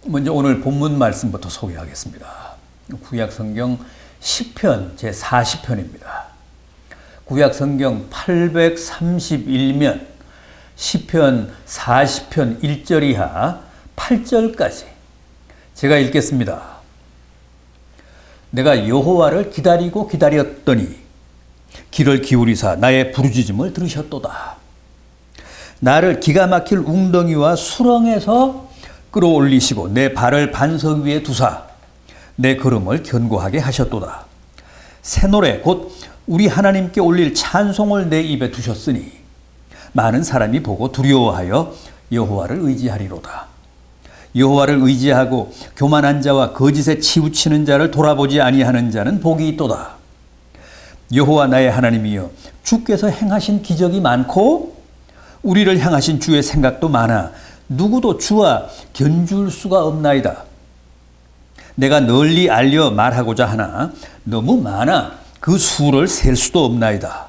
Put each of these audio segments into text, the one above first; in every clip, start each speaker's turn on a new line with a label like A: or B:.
A: 먼저 오늘 본문 말씀부터 소개하겠습니다. 구약성경 시편 제40편입니다. 구약성경 831면 시편 40편 1절 이하 8절까지 제가 읽겠습니다. 내가 여호와를 기다리고 기다렸더니 귀를 기울이사 나의 부르짖음을 들으셨도다. 나를 기가 막힐 웅덩이와 수렁에서 끌어올리시고 내 발을 반석 위에 두사 내 걸음을 견고하게 하셨도다. 새 노래 곧 우리 하나님께 올릴 찬송을 내 입에 두셨으니 많은 사람이 보고 두려워하여 여호와를 의지하리로다. 여호와를 의지하고 교만한 자와 거짓에 치우치는 자를 돌아보지 아니하는 자는 복이 있도다. 여호와 나의 하나님이여, 주께서 행하신 기적이 많고 우리를 향하신 주의 생각도 많아 누구도 주와 견줄 수가 없나이다. 내가 널리 알려 말하고자 하나 너무 많아 그 수를 셀 수도 없나이다.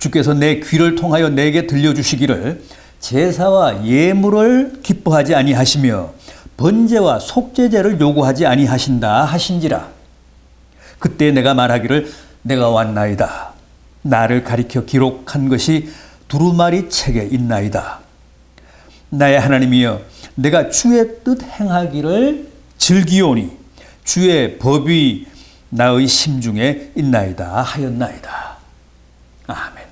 A: 주께서 내 귀를 통하여 내게 들려주시기를 제사와 예물을 기뻐하지 아니하시며 번제와 속죄제를 요구하지 아니하신다 하신지라. 그때 내가 말하기를 내가 왔나이다. 나를 가리켜 기록한 것이 두루마리 책에 있나이다. 나의 하나님이여, 내가 주의 뜻 행하기를 즐기오니 주의 법이 나의 심중에 있나이다 하였나이다. 아멘.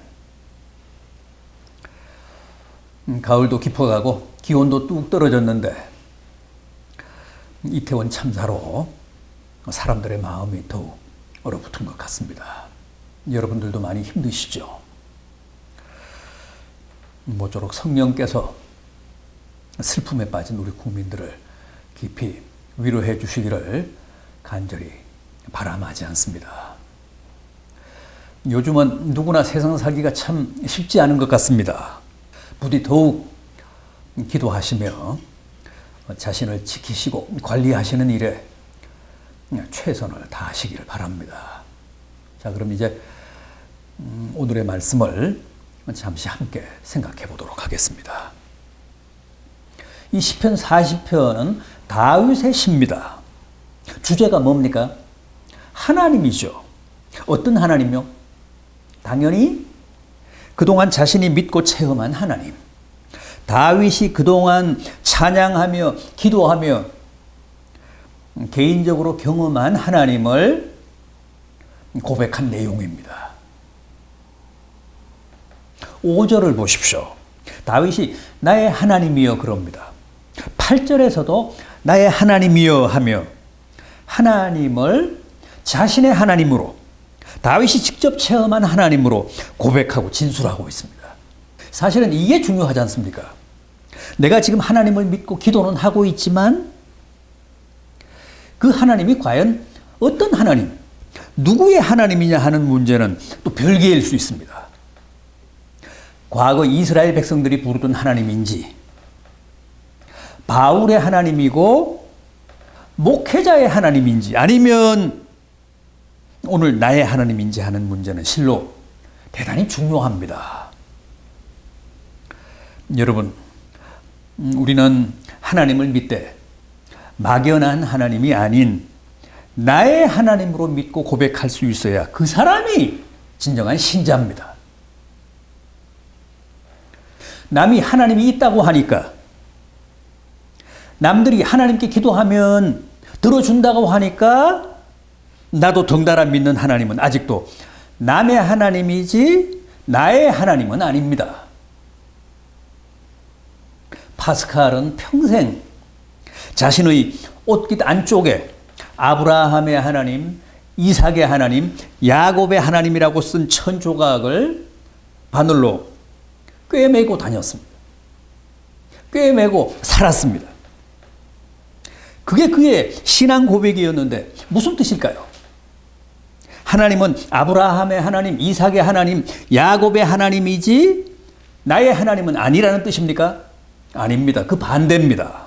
A: 가을도 깊어가고 기온도 뚝 떨어졌는데 이태원 참사로 사람들의 마음이 더욱 얼어붙은 것 같습니다. 여러분들도 많이 힘드시죠? 모쪼록 성령께서 슬픔에 빠진 우리 국민들을 깊이 위로해 주시기를 간절히 바람하지 않습니다. 요즘은 누구나 세상 살기가 참 쉽지 않은 것 같습니다. 부디 더욱 기도하시며 자신을 지키시고 관리하시는 일에 최선을 다하시기를 바랍니다. 자, 그럼 이제 오늘의 말씀을 잠시 함께 생각해 보도록 하겠습니다. 이 시편 40편은 다윗의 시입니다. 주제가 뭡니까? 하나님이죠. 어떤 하나님이요? 당연히 그동안 자신이 믿고 체험한 하나님. 다윗이 그동안 찬양하며 기도하며 개인적으로 경험한 하나님을 고백한 내용입니다. 5절을 보십시오. 다윗이 나의 하나님이여 그럽니다. 8절에서도 나의 하나님이여 하며 하나님을 자신의 하나님으로, 다윗이 직접 체험한 하나님으로 고백하고 진술하고 있습니다. 사실은 이게 중요하지 않습니까? 내가 지금 하나님을 믿고 기도는 하고 있지만 그 하나님이 과연 어떤 하나님, 누구의 하나님이냐 하는 문제는 또 별개일 수 있습니다. 과거 이스라엘 백성들이 부르던 하나님인지, 바울의 하나님이고 목회자의 하나님인지, 아니면 오늘 나의 하나님인지 하는 문제는 실로 대단히 중요합니다. 여러분, 우리는 하나님을 믿되 막연한 하나님이 아닌 나의 하나님으로 믿고 고백할 수 있어야 그 사람이 진정한 신자입니다. 남이 하나님이 있다고 하니까, 남들이 하나님께 기도하면 들어준다고 하니까 나도 덩달아 믿는 하나님은 아직도 남의 하나님이지 나의 하나님은 아닙니다. 파스칼은 평생 자신의 옷깃 안쪽에 아브라함의 하나님, 이삭의 하나님, 야곱의 하나님이라고 쓴 천조각을 바늘로 꿰매고 다녔습니다. 꿰매고 살았습니다. 그게 그의 신앙 고백이었는데 무슨 뜻일까요? 하나님은 아브라함의 하나님, 이삭의 하나님, 야곱의 하나님이지 나의 하나님은 아니라는 뜻입니까? 아닙니다. 그 반대입니다.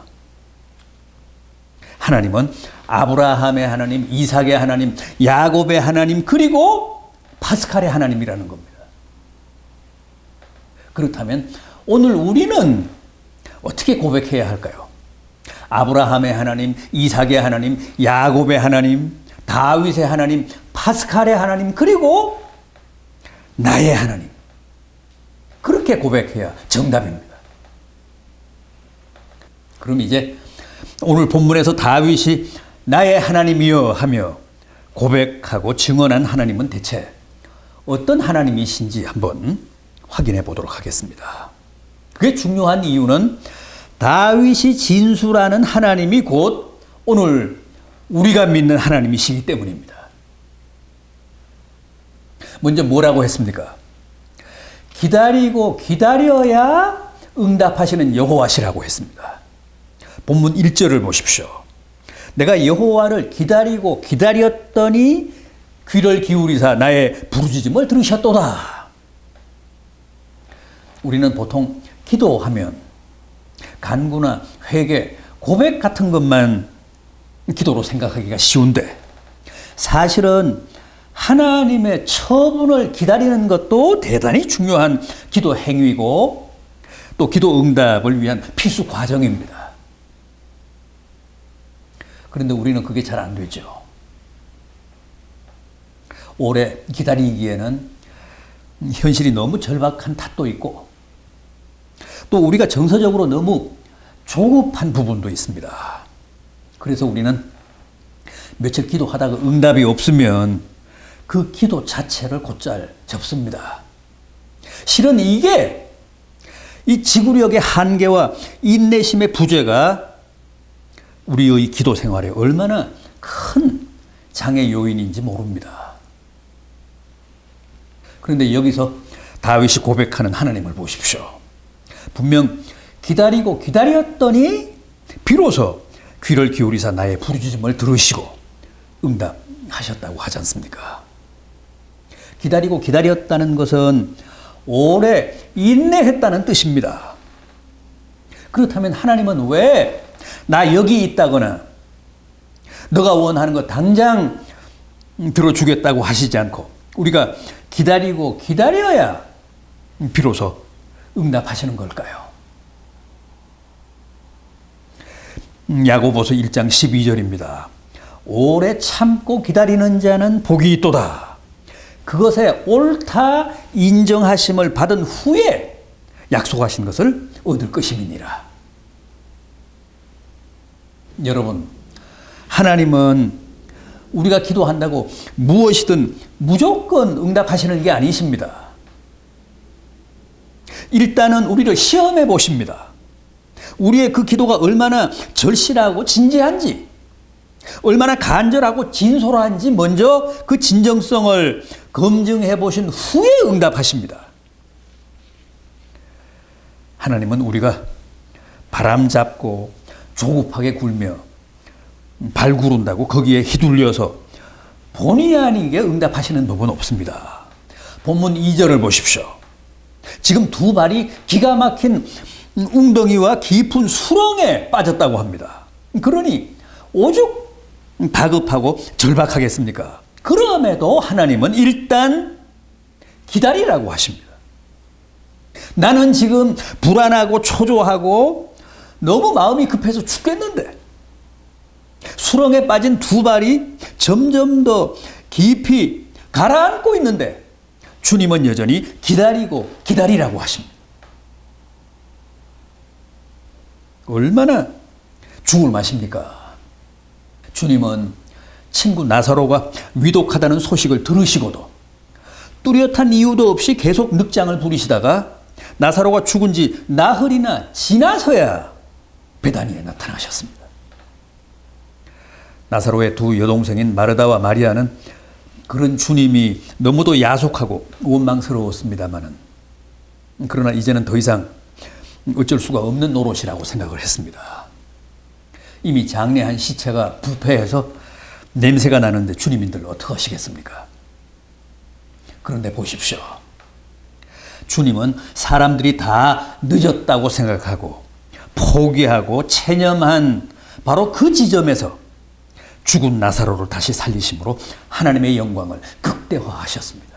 A: 하나님은 아브라함의 하나님, 이삭의 하나님, 야곱의 하나님, 그리고 파스칼의 하나님이라는 겁니다. 그렇다면 오늘 우리는 어떻게 고백해야 할까요? 아브라함의 하나님, 이삭의 하나님, 야곱의 하나님, 다윗의 하나님, 파스칼의 하나님, 그리고 나의 하나님. 그렇게 고백해야 정답입니다. 그럼 이제 오늘 본문에서 다윗이 나의 하나님이여 하며 고백하고 증언한 하나님은 대체 어떤 하나님이신지 한번 확인해 보도록 하겠습니다. 그게 중요한 이유는 다윗이 진술하는 하나님이 곧 오늘 우리가 믿는 하나님이시기 때문입니다. 먼저 뭐라고 했습니까? 기다리고 기다려야 응답하시는 여호와시라고 했습니다. 본문 1절을 보십시오. 내가 여호와를 기다리고 기다렸더니 귀를 기울이사 나의 부르짖음을 들으셨도다. 우리는 보통 기도하면 간구나 회개, 고백 같은 것만 기도로 생각하기가 쉬운데 사실은 하나님의 처분을 기다리는 것도 대단히 중요한 기도 행위고 또 기도 응답을 위한 필수 과정입니다. 그런데 우리는 그게 잘 안 되죠. 오래 기다리기에는 현실이 너무 절박한 탓도 있고 또 우리가 정서적으로 너무 조급한 부분도 있습니다. 그래서 우리는 며칠 기도하다가 응답이 없으면 그 기도 자체를 곧잘 접습니다. 실은 이게 이 지구력의 한계와 인내심의 부재가 우리의 기도 생활에 얼마나 큰 장애 요인인지 모릅니다. 그런데 여기서 다윗이 고백하는 하나님을 보십시오. 분명 기다리고 기다렸더니 비로소 귀를 기울이사 나의 부르짖음을 들으시고 응답하셨다고 하지 않습니까? 기다리고 기다렸다는 것은 오래 인내했다는 뜻입니다. 그렇다면 하나님은 왜 나 여기 있다거나 너가 원하는 거 당장 들어주겠다고 하시지 않고 우리가 기다리고 기다려야 비로소 응답하시는 걸까요? 야고보서 1장 12절입니다. 오래 참고 기다리는 자는 복이 있도다. 그것에 옳다 인정하심을 받은 후에 약속하신 것을 얻을 것임이니라. 여러분, 하나님은 우리가 기도한다고 무엇이든 무조건 응답하시는 게 아니십니다. 일단은 우리를 시험해 보십니다. 우리의 그 기도가 얼마나 절실하고 진지한지, 얼마나 간절하고 진솔한지 먼저 그 진정성을 검증해 보신 후에 응답하십니다. 하나님은 우리가 바람 잡고 조급하게 굴며 발 구른다고 거기에 휘둘려서 본의 아니게 응답하시는 법은 없습니다. 본문 2절을 보십시오. 지금 두 발이 기가 막힌 웅덩이와 깊은 수렁에 빠졌다고 합니다. 그러니 오죽 다급하고 절박하겠습니까? 그럼에도 하나님은 일단 기다리라고 하십니다. 나는 지금 불안하고 초조하고 너무 마음이 급해서 죽겠는데 수렁에 빠진 두 발이 점점 더 깊이 가라앉고 있는데 주님은 여전히 기다리고 기다리라고 하십니다. 얼마나 죽을 맛입니까? 주님은 친구 나사로가 위독하다는 소식을 들으시고도 뚜렷한 이유도 없이 계속 늑장을 부리시다가 나사로가 죽은 지 나흘이나 지나서야 베다니에 나타나셨습니다. 나사로의 두 여동생인 마르다와 마리아는 그런 주님이 너무도 야속하고 원망스러웠습니다마는 그러나 이제는 더 이상 어쩔 수가 없는 노릇이라고 생각을 했습니다. 이미 장례한 시체가 부패해서 냄새가 나는데 주님인들 어떻게 하시겠습니까? 그런데 보십시오. 주님은 사람들이 다 늦었다고 생각하고 포기하고 체념한 바로 그 지점에서 죽은 나사로를 다시 살리심으로 하나님의 영광을 극대화하셨습니다.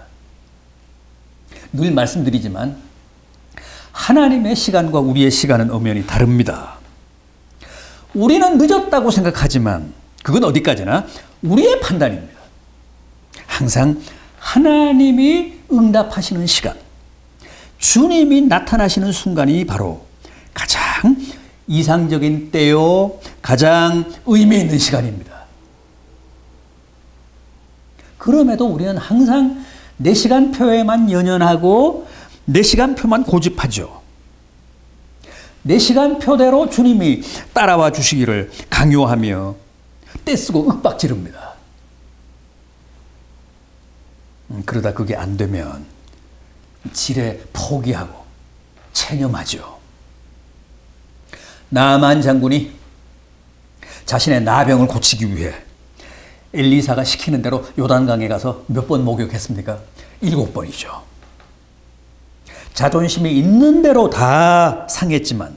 A: 늘 말씀드리지만 하나님의 시간과 우리의 시간은 엄연히 다릅니다. 우리는 늦었다고 생각하지만 그건 어디까지나 우리의 판단입니다. 항상 하나님이 응답하시는 시간, 주님이 나타나시는 순간이 바로 가장 이상적인 때요, 가장 의미 있는 시간입니다. 그럼에도 우리는 항상 내 시간표에만 연연하고 내 시간표만 고집하죠. 내 시간표대로 주님이 따라와 주시기를 강요하며 떼쓰고 윽박지릅니다. 그러다 그게 안 되면 지레 포기하고 체념하죠. 나아만 장군이 자신의 나병을 고치기 위해 엘리사가 시키는 대로 요단강에 가서 몇 번 목욕했습니까? 7번이죠. 자존심이 있는 대로 다 상했지만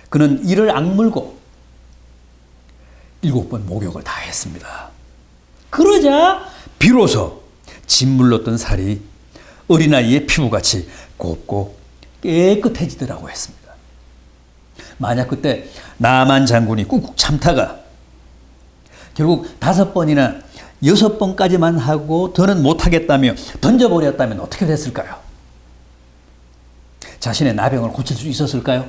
A: 그는 이를 악물고 7번 목욕을 다 했습니다. 그러자 비로소 짓물렀던 살이 어린아이의 피부같이 곱고 깨끗해지더라고 했습니다. 만약 그때 나아만 장군이 꾹꾹 참다가 결국 5번이나 6번까지만 하고 더는 못하겠다며 던져버렸다면 어떻게 됐을까요? 자신의 나병을 고칠 수 있었을까요?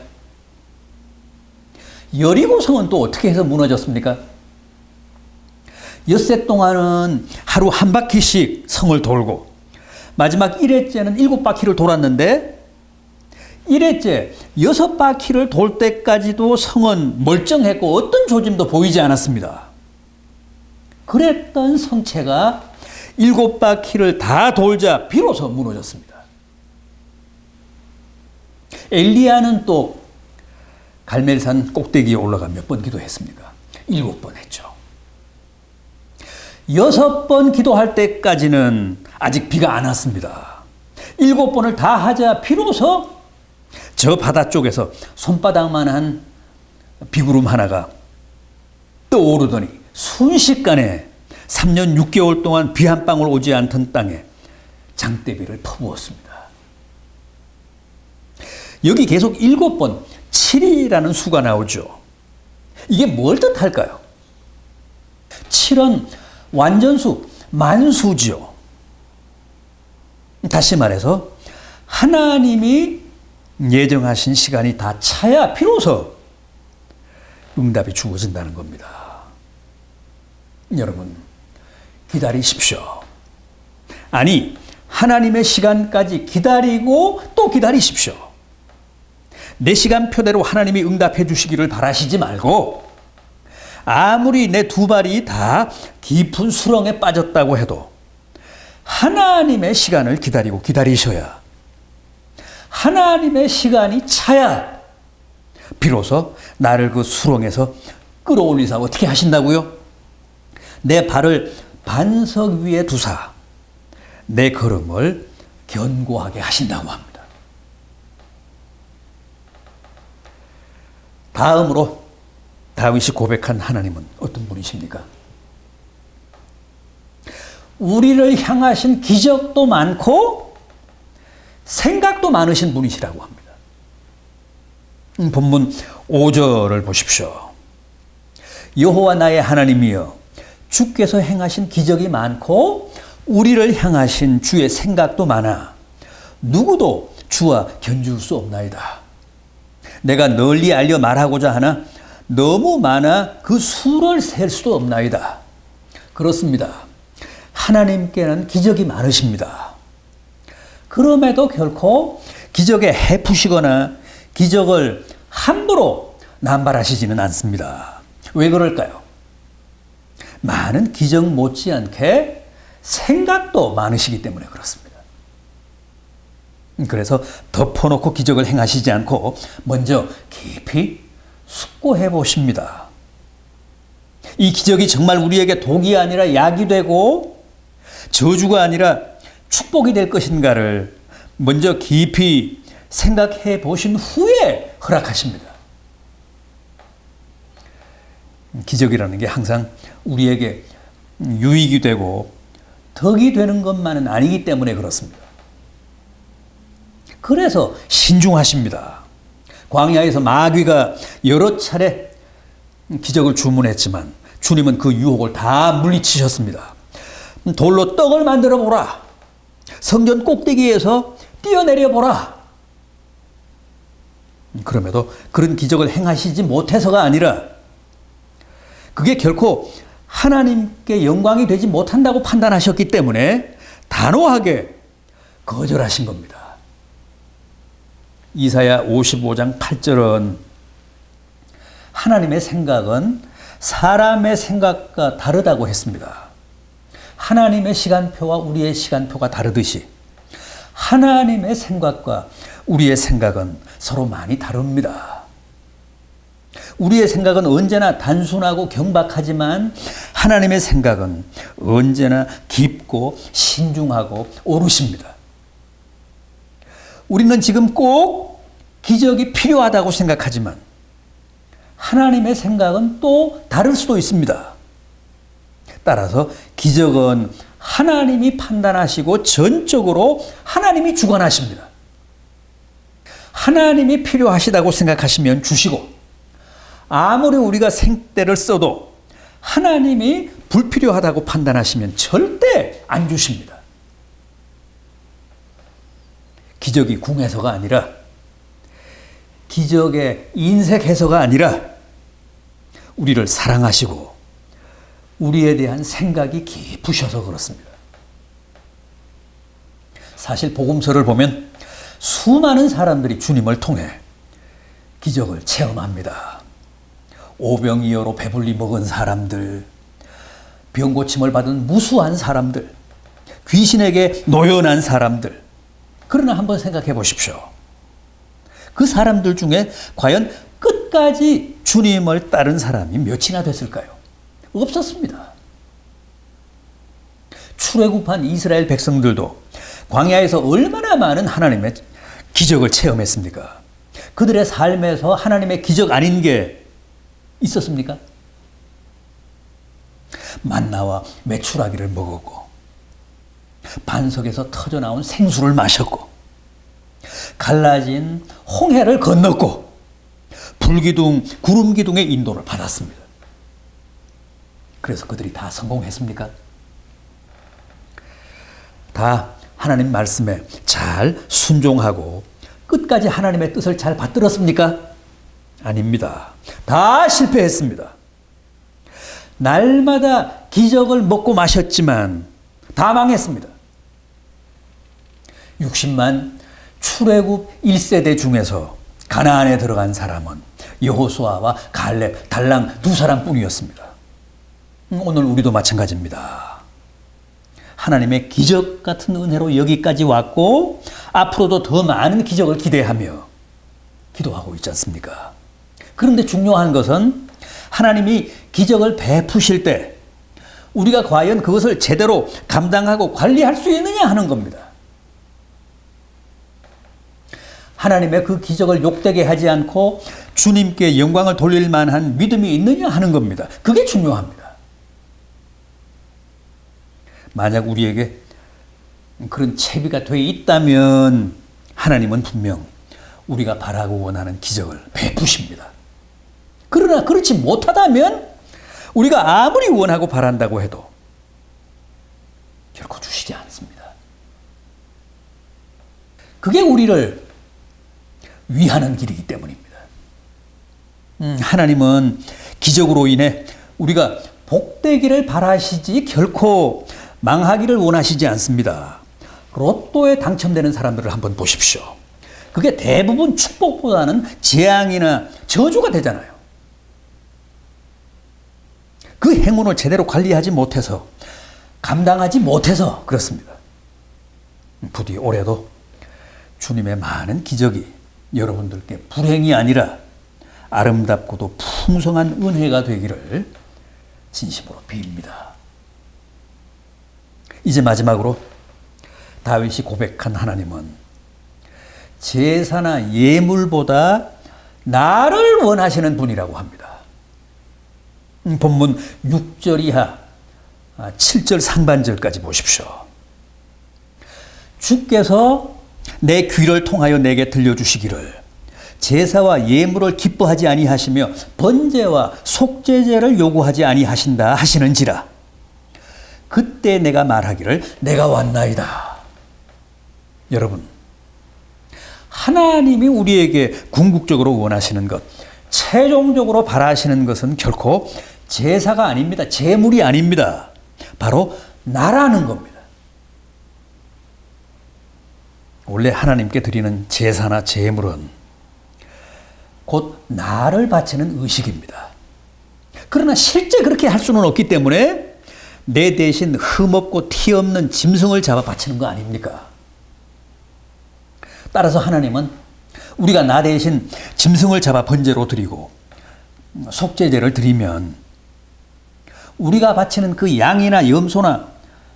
A: 여리고성은 또 어떻게 해서 무너졌습니까? 엿새 동안은 하루 한 바퀴씩 성을 돌고 마지막 1회째는 7바퀴를 돌았는데 1회째 6바퀴를 돌 때까지도 성은 멀쩡했고 어떤 조짐도 보이지 않았습니다. 그랬던 성체가 7바퀴를 다 돌자 비로소 무너졌습니다. 엘리야는 또 갈멜산 꼭대기에 올라가 몇 번 기도했습니까? 7번 했죠. 6번 기도할 때까지는 아직 비가 안 왔습니다. 7번을 다 하자 비로소 저 바다 쪽에서 손바닥만한 비구름 하나가 떠오르더니 순식간에 3년 6개월 동안 비 한 방울 오지 않던 땅에 장대비를 퍼부었습니다. 여기 계속 7번, 7이라는 수가 나오죠. 이게 뭘 뜻할까요? 7은 완전수, 만수지요. 다시 말해서 하나님이 예정하신 시간이 다 차야 비로소 응답이 주어진다는 겁니다. 여러분, 기다리십시오. 아니, 하나님의 시간까지 기다리고 또 기다리십시오. 내 시간표대로 하나님이 응답해 주시기를 바라시지 말고 아무리 내 2발이 다 깊은 수렁에 빠졌다고 해도 하나님의 시간을 기다리고 기다리셔야 하나님의 시간이 차야 비로소 나를 그 수렁에서 끌어올리사 어떻게 하신다고요? 내 발을 반석 위에 두사 내 걸음을 견고하게 하신다고 합니다. 다음으로 다윗이 고백한 하나님은 어떤 분이십니까? 우리를 향하신 기적도 많고 생각도 많으신 분이시라고 합니다. 본문 5절을 보십시오. 여호와 나의 하나님이여 주께서 행하신 기적이 많고 우리를 향하신 주의 생각도 많아 누구도 주와 견줄 수 없나이다. 내가 널리 알려 말하고자 하나 너무 많아 그 수를 셀 수도 없나이다. 그렇습니다. 하나님께는 기적이 많으십니다. 그럼에도 결코 기적에 해푸시거나 기적을 함부로 남발하시지는 않습니다. 왜 그럴까요? 많은 기적 못지않게 생각도 많으시기 때문에 그렇습니다. 그래서 덮어놓고 기적을 행하시지 않고 먼저 깊이 숙고해 보십니다. 이 기적이 정말 우리에게 독이 아니라 약이 되고 저주가 아니라 축복이 될 것인가를 먼저 깊이 생각해 보신 후에 허락하십니다. 기적이라는 게 항상 우리에게 유익이 되고 덕이 되는 것만은 아니기 때문에 그렇습니다. 그래서 신중하십니다. 광야에서 마귀가 여러 차례 기적을 주문했지만 주님은 그 유혹을 다 물리치셨습니다. 돌로 떡을 만들어 보라. 성전 꼭대기에서 뛰어내려 보라. 그럼에도 그런 기적을 행하시지 못해서가 아니라 그게 결코 하나님께 영광이 되지 못한다고 판단하셨기 때문에 단호하게 거절하신 겁니다. 이사야 55장 8절은 하나님의 생각은 사람의 생각과 다르다고 했습니다. 하나님의 시간표와 우리의 시간표가 다르듯이 하나님의 생각과 우리의 생각은 서로 많이 다릅니다. 우리의 생각은 언제나 단순하고 경박하지만 하나님의 생각은 언제나 깊고 신중하고 오르십니다. 우리는 지금 꼭 기적이 필요하다고 생각하지만 하나님의 생각은 또 다를 수도 있습니다. 따라서 기적은 하나님이 판단하시고 전적으로 하나님이 주관하십니다. 하나님이 필요하시다고 생각하시면 주시고 아무리 우리가 생떼를 써도 하나님이 불필요하다고 판단하시면 절대 안 주십니다. 기적이 궁해서가 아니라 기적의 인색해서가 아니라 우리를 사랑하시고 우리에 대한 생각이 깊으셔서 그렇습니다. 사실 복음서를 보면 수많은 사람들이 주님을 통해 기적을 체험합니다. 오병이어로 배불리 먹은 사람들, 병고침을 받은 무수한 사람들, 귀신에게 노연한 사람들. 그러나 한번 생각해 보십시오. 그 사람들 중에 과연 끝까지 주님을 따른 사람이 몇이나 됐을까요? 없었습니다. 출애굽한 이스라엘 백성들도 광야에서 얼마나 많은 하나님의 기적을 체험했습니까? 그들의 삶에서 하나님의 기적 아닌 게 있었습니까? 만나와 메추라기를 먹었고 반석에서 터져나온 생수를 마셨고 갈라진 홍해를 건넜고 불기둥, 구름기둥의 인도를 받았습니다. 그래서 그들이 다 성공했습니까? 다 하나님 말씀에 잘 순종하고 끝까지 하나님의 뜻을 잘 받들었습니까? 아닙니다. 다 실패했습니다. 날마다 기적을 먹고 마셨지만 다 망했습니다. 60만 출애굽 1세대 중에서 가나안에 들어간 사람은 여호수아와 갈렙, 달랑 두 사람뿐이었습니다. 오늘 우리도 마찬가지입니다. 하나님의 기적 같은 은혜로 여기까지 왔고 앞으로도 더 많은 기적을 기대하며 기도하고 있지 않습니까? 그런데 중요한 것은 하나님이 기적을 베푸실 때 우리가 과연 그것을 제대로 감당하고 관리할 수 있느냐 하는 겁니다. 하나님의 그 기적을 욕되게 하지 않고 주님께 영광을 돌릴 만한 믿음이 있느냐 하는 겁니다. 그게 중요합니다. 만약 우리에게 그런 채비가 돼 있다면 하나님은 분명 우리가 바라고 원하는 기적을 베푸십니다. 그러나 그렇지 못하다면 우리가 아무리 원하고 바란다고 해도 결코 주시지 않습니다. 그게 우리를 위하는 길이기 때문입니다. 하나님은 기적으로 인해 우리가 복되기를 바라시지 결코 망하기를 원하시지 않습니다. 로또에 당첨되는 사람들을 한번 보십시오. 그게 대부분 축복보다는 재앙이나 저주가 되잖아요. 그 행운을 제대로 관리하지 못해서 감당하지 못해서 그렇습니다. 부디 올해도 주님의 많은 기적이 여러분들께 불행이 아니라 아름답고도 풍성한 은혜가 되기를 진심으로 빕니다. 이제 마지막으로 다윗이 고백한 하나님은 제사나 예물보다 나를 원하시는 분이라고 합니다. 본문 6절 이하 7절 상반절까지 보십시오. 주께서 내 귀를 통하여 내게 들려주시기를 제사와 예물을 기뻐하지 아니하시며 번제와 속죄제를 요구하지 아니하신다 하시는지라. 그때 내가 말하기를 내가 왔나이다. 여러분, 하나님이 우리에게 궁극적으로 원하시는 것, 최종적으로 바라시는 것은 결코 제사가 아닙니다. 제물이 아닙니다. 바로 나라는 겁니다. 원래 하나님께 드리는 제사나 제물은 곧 나를 바치는 의식입니다. 그러나 실제 그렇게 할 수는 없기 때문에 내 대신 흠없고 티 없는 짐승을 잡아 바치는 거 아닙니까? 따라서 하나님은 우리가 나 대신 짐승을 잡아 번제로 드리고 속죄제를 드리면 우리가 바치는 그 양이나 염소나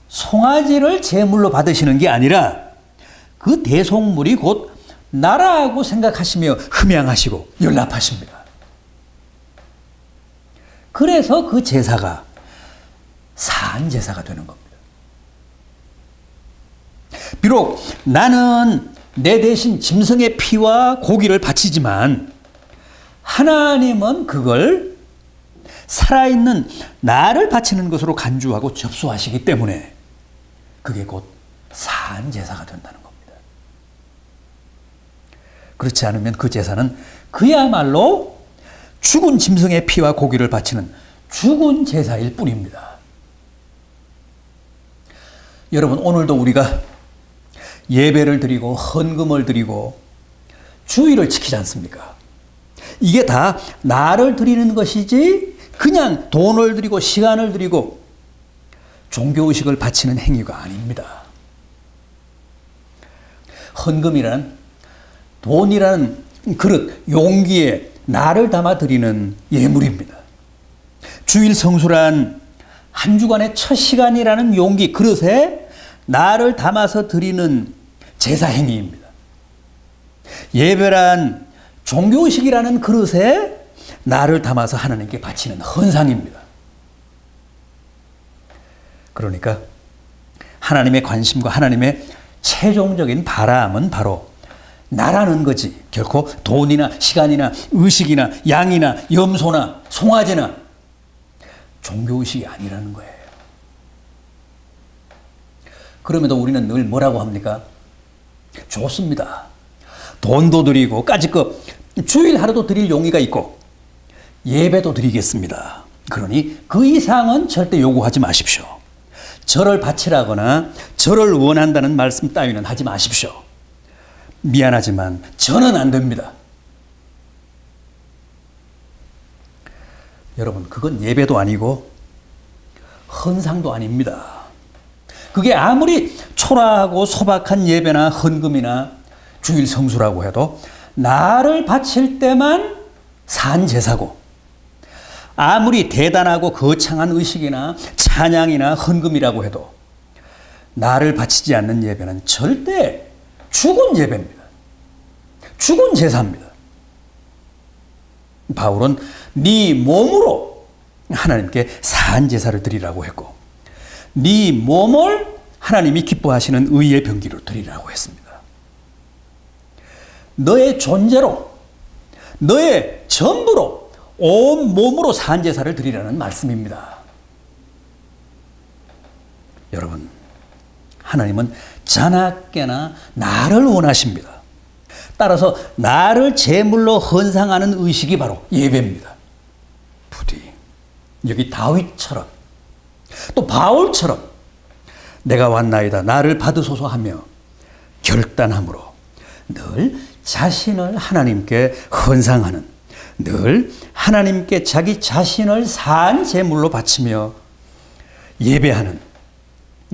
A: 송아지를 제물로 받으시는 게 아니라 그 대속물이 곧 나라고 생각하시며 흠양하시고 연락하십니다. 그래서 그 제사가 산 제사가 되는 겁니다. 비록 나는 내 대신 짐승의 피와 고기를 바치지만 하나님은 그걸 살아있는 나를 바치는 것으로 간주하고 접수하시기 때문에 그게 곧 산 제사가 된다는 겁니다. 그렇지 않으면 그 제사는 그야말로 죽은 짐승의 피와 고기를 바치는 죽은 제사일 뿐입니다. 여러분, 오늘도 우리가 예배를 드리고 헌금을 드리고 주의를 지키지 않습니까? 이게 다 나를 드리는 것이지 그냥 돈을 드리고 시간을 드리고 종교의식을 바치는 행위가 아닙니다. 헌금이란 돈이라는 그릇, 용기에 나를 담아 드리는 예물입니다. 주일 성수란 한 주간의 첫 시간이라는 용기, 그릇에 나를 담아서 드리는 제사 행위입니다. 예배란 종교의식이라는 그릇에 나를 담아서 하나님께 바치는 헌상입니다. 그러니까 하나님의 관심과 하나님의 최종적인 바람은 바로 나라는 거지, 결코 돈이나 시간이나 의식이나 양이나 염소나 송아지나 종교의식이 아니라는 거예요. 그럼에도 우리는 늘 뭐라고 합니까? 좋습니다. 돈도 드리고 까짓거 주일 하루도 드릴 용의가 있고 예배도 드리겠습니다. 그러니 그 이상은 절대 요구하지 마십시오. 저를 바치라거나 저를 원한다는 말씀 따위는 하지 마십시오. 미안하지만 저는 안 됩니다. 여러분, 그건 예배도 아니고 헌상도 아닙니다. 그게 아무리 초라하고 소박한 예배나 헌금이나 주일 성수라고 해도 나를 바칠 때만 산 제사고, 아무리 대단하고 거창한 의식이나 찬양이나 헌금이라고 해도 나를 바치지 않는 예배는 절대 죽은 예배입니다. 죽은 제사입니다. 바울은 네 몸으로 하나님께 산 제사를 드리라고 했고, 네 몸을 하나님이 기뻐하시는 의의 병기로 드리라고 했습니다. 너의 존재로, 너의 전부로, 온 몸으로 산 제사를 드리라는 말씀입니다. 여러분, 하나님은 자나깨나 나를 원하십니다. 따라서 나를 제물로 헌상하는 의식이 바로 예배입니다. 부디 여기 다윗처럼 또 바울처럼 내가 왔나이다 나를 받으소서 하며 결단함으로 늘 자신을 하나님께 헌상하는, 늘 하나님께 자기 자신을 산 제물로 바치며 예배하는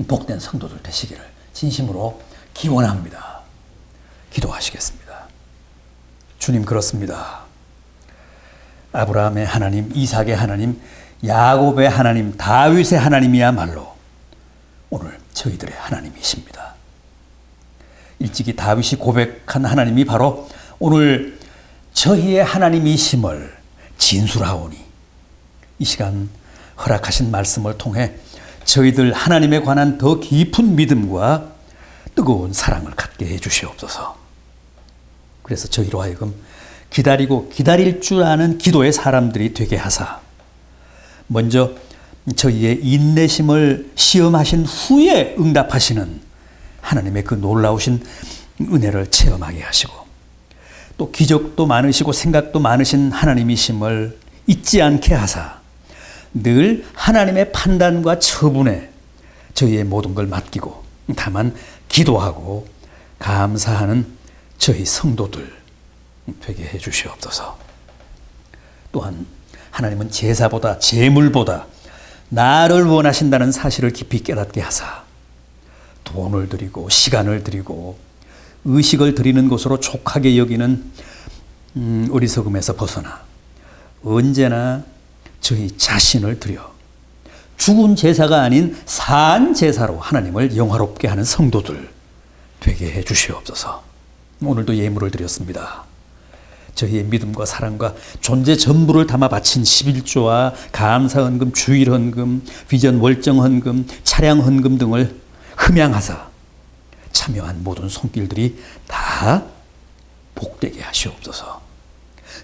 A: 복된 성도들 되시기를 진심으로 기원합니다. 기도하시겠습니다. 주님, 그렇습니다. 아브라함의 하나님, 이삭의 하나님, 야곱의 하나님, 다윗의 하나님이야말로 오늘 저희들의 하나님이십니다. 일찍이 다윗이 고백한 하나님이 바로 오늘 저희의 하나님이심을 진술하오니 이 시간 허락하신 말씀을 통해 저희들 하나님에 관한 더 깊은 믿음과 뜨거운 사랑을 갖게 해 주시옵소서. 그래서 저희로 하여금 기다리고 기다릴 줄 아는 기도의 사람들이 되게 하사 먼저 저희의 인내심을 시험하신 후에 응답하시는 하나님의 그 놀라우신 은혜를 체험하게 하시고 또 기적도 많으시고 생각도 많으신 하나님이심을 잊지 않게 하사 늘 하나님의 판단과 처분에 저희의 모든 걸 맡기고 다만 기도하고 감사하는 저희 성도들 되게 해 주시옵소서. 또한 하나님은 제사보다 제물보다 나를 원하신다는 사실을 깊이 깨닫게 하사 돈을 드리고 시간을 드리고 의식을 드리는 것으로 족하게 여기는 어리석음에서 벗어나 언제나 저희 자신을 드려 죽은 제사가 아닌 산 제사로 하나님을 영화롭게 하는 성도들 되게 해 주시옵소서. 오늘도 예물을 드렸습니다. 저희의 믿음과 사랑과 존재 전부를 담아 바친 11조와 감사헌금, 주일헌금, 비전 월정헌금, 차량헌금 등을 흠양하사 참여한 모든 손길들이 다 복되게 하시옵소서.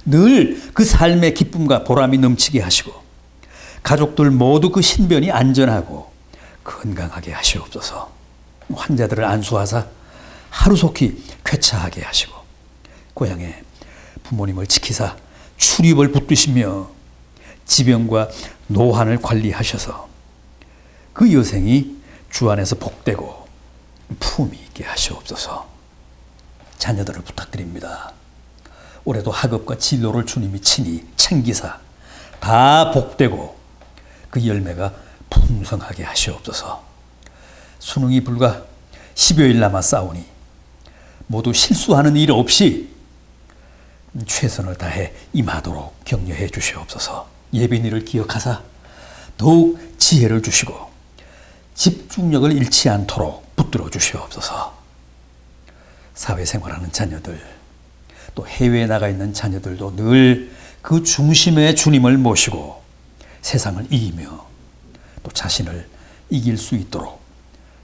A: 늘 그 삶의 기쁨과 보람이 넘치게 하시고 가족들 모두 그 신변이 안전하고 건강하게 하시옵소서. 환자들을 안수하사 하루속히 쾌차하게 하시고 고향에 부모님을 지키사 출입을 붙드시며 지병과 노환을 관리하셔서 그 여생이 주 안에서 복되고 품이 있게 하시옵소서. 자녀들을 부탁드립니다. 올해도 학업과 진로를 주님이 친히 챙기사 다 복되고 그 열매가 풍성하게 하시옵소서. 수능이 불과 10여일 남았사오니 모두 실수하는 일 없이 최선을 다해 임하도록 격려해 주시옵소서. 예비일을 기억하사 더욱 지혜를 주시고 집중력을 잃지 않도록 붙들어 주시옵소서. 사회생활하는 자녀들 또 해외에 나가 있는 자녀들도 늘 그 중심에 주님을 모시고 세상을 이기며 또 자신을 이길 수 있도록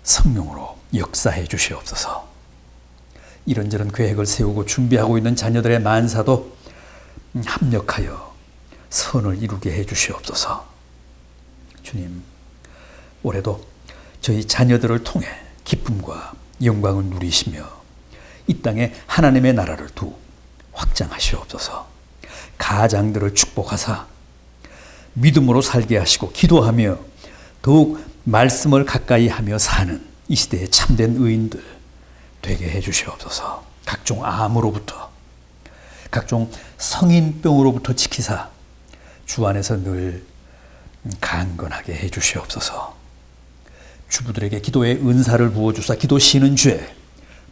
A: 성령으로 역사해 주시옵소서. 이런저런 계획을 세우고 준비하고 있는 자녀들의 만사도 합력하여 선을 이루게 해 주시옵소서. 주님, 올해도 저희 자녀들을 통해 기쁨과 영광을 누리시며 이 땅에 하나님의 나라를 두 확장하시옵소서. 가장들을 축복하사 믿음으로 살게 하시고 기도하며 더욱 말씀을 가까이 하며 사는 이 시대의 참된 의인들 되게 해 주시옵소서. 각종 암으로부터 각종 성인병으로부터 지키사 주 안에서 늘 강건하게 해 주시옵소서. 주부들에게 기도의 은사를 부어주사 기도 쉬는 죄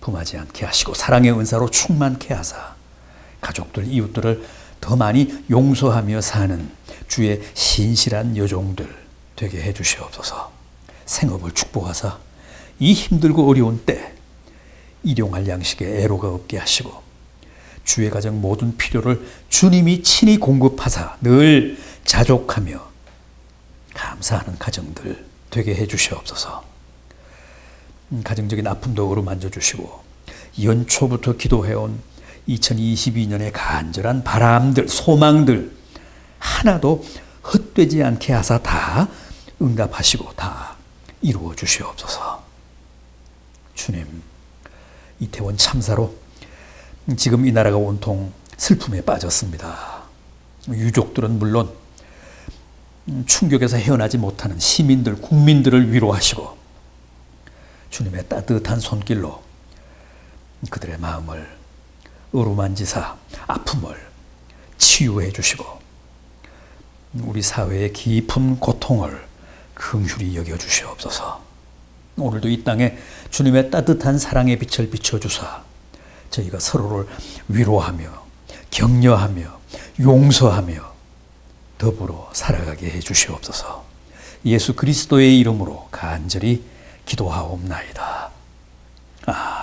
A: 범하지 않게 하시고 사랑의 은사로 충만케 하사 가족들 이웃들을 더 많이 용서하며 사는 주의 신실한 여종들 되게 해 주시옵소서. 생업을 축복하사 이 힘들고 어려운 때 일용할 양식에 애로가 없게 하시고 주의 가정 모든 필요를 주님이 친히 공급하사 늘 자족하며 감사하는 가정들 되게 해 주시옵소서. 가정적인 아픔도 어루만져 주시고 연초부터 기도해온 2022년의 간절한 바람들, 소망들 하나도 헛되지 않게 하사 다 응답하시고 다 이루어 주시옵소서. 주님, 이태원 참사로 지금 이 나라가 온통 슬픔에 빠졌습니다. 유족들은 물론 충격에서 헤어나지 못하는 시민들, 국민들을 위로하시고 주님의 따뜻한 손길로 그들의 마음을 어루만지사 아픔을 치유해 주시고 우리 사회의 깊은 고통을 긍휼히 여겨 주시옵소서. 오늘도 이 땅에 주님의 따뜻한 사랑의 빛을 비춰주사 저희가 서로를 위로하며 격려하며 용서하며 더불어 살아가게 해 주시옵소서. 예수 그리스도의 이름으로 간절히 기도하옵나이다. 아멘.